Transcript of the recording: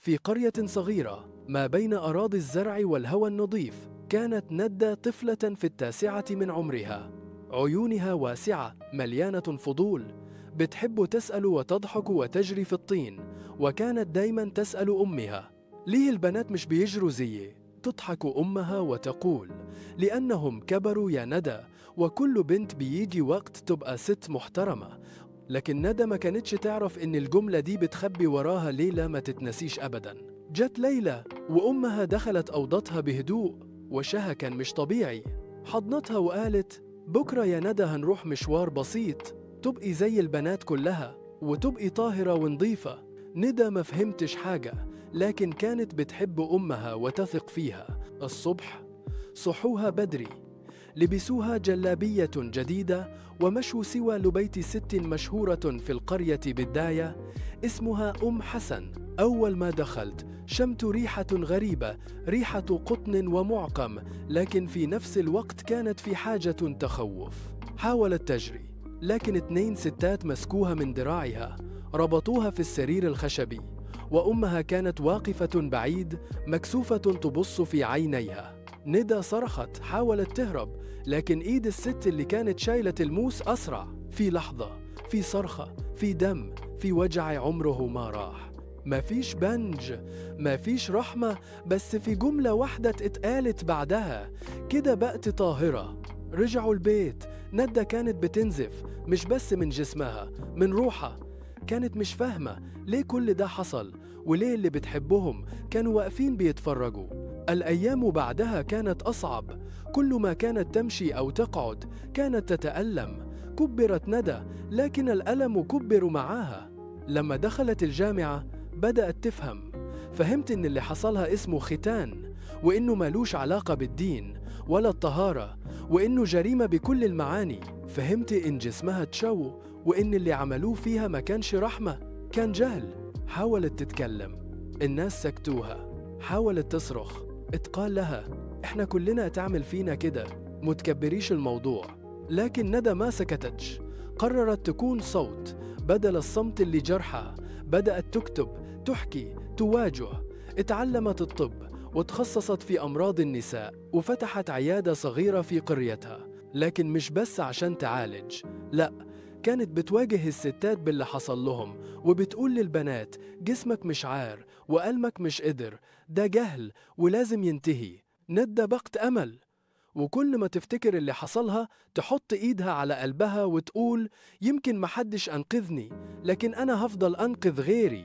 في قرية صغيرة ما بين أراضي الزرع والهواء النظيف، كانت ندى طفلة في التاسعة من عمرها. عيونها واسعة مليانة فضول، بتحب تسأل وتضحك وتجري في الطين. وكانت دايما تسأل أمها: ليه البنات مش بيجروا زيي؟ تضحك أمها وتقول: لأنهم كبروا يا ندى، وكل بنت بيجي وقت تبقى ست محترمة. لكن ندى ما كانتش تعرف إن الجملة دي بتخبي وراها ليلة ما تتنسيش أبداً. جت ليلى وأمها دخلت أوضتها بهدوء، وشها كان مش طبيعي. حضنتها وقالت: بكرة يا ندى هنروح مشوار بسيط، تبقي زي البنات كلها وتبقي طاهرة ونظيفة. ندى ما فهمتش حاجة، لكن كانت بتحب أمها وتثق فيها. الصبح صحوها بدري، لبسوها جلابية جديدة ومشوا سوى لبيت ست مشهورة في القرية بالداية اسمها أم حسن. أول ما دخلت شمت ريحة غريبة، ريحة قطن ومعقم، لكن في نفس الوقت كانت في حاجة تخوف. حاولت تجري، لكن 2 ستات مسكوها من ذراعها، ربطوها في السرير الخشبي، وأمها كانت واقفة بعيد مكسوفة تبص في عينيها. ندى صرخت، حاولت تهرب، لكن إيد الست اللي كانت شايلة الموس أسرع. في لحظة، في صرخة، في دم، في وجع عمره ما راح. ما فيش بنج، ما فيش رحمة، بس في جملة واحدة اتقالت بعدها: كده بقت طاهرة. رجعوا البيت. ندى كانت بتنزف، مش بس من جسمها، من روحها. كانت مش فاهمة ليه كل ده حصل، وليه اللي بتحبهم كانوا واقفين بيتفرجوا. الأيام بعدها كانت أصعب. كل ما كانت تمشي أو تقعد كانت تتألم. كبرت ندى، لكن الألم كبر معاها. لما دخلت الجامعة بدأت تفهم. فهمت إن اللي حصلها اسمه ختان، وإنه مالوش علاقة بالدين ولا الطهارة، وإنه جريمة بكل المعاني. فهمت إن جسمها اتشو، وإن اللي عملوه فيها ما كانش رحمة، كان جهل. حاولت تتكلم، الناس سكتوها. حاولت تصرخ، اتقال لها: احنا كلنا تعمل فينا كده، متكبريش الموضوع. لكن ندى ما سكتتش، قررت تكون صوت بدل الصمت اللي جرحها. بدأت تكتب، تحكي، تواجه. اتعلمت الطب وتخصصت في أمراض النساء، وفتحت عيادة صغيرة في قريتها. لكن مش بس عشان تعالج، لا، كانت بتواجه الستات باللي حصل لهم، وبتقول للبنات: جسمك مش عار وألمك مش قدر، ده جهل ولازم ينتهي. ندى بقت أمل، وكل ما تفتكر اللي حصلها تحط إيدها على قلبها وتقول: يمكن محدش أنقذني، لكن أنا هفضل أنقذ غيري.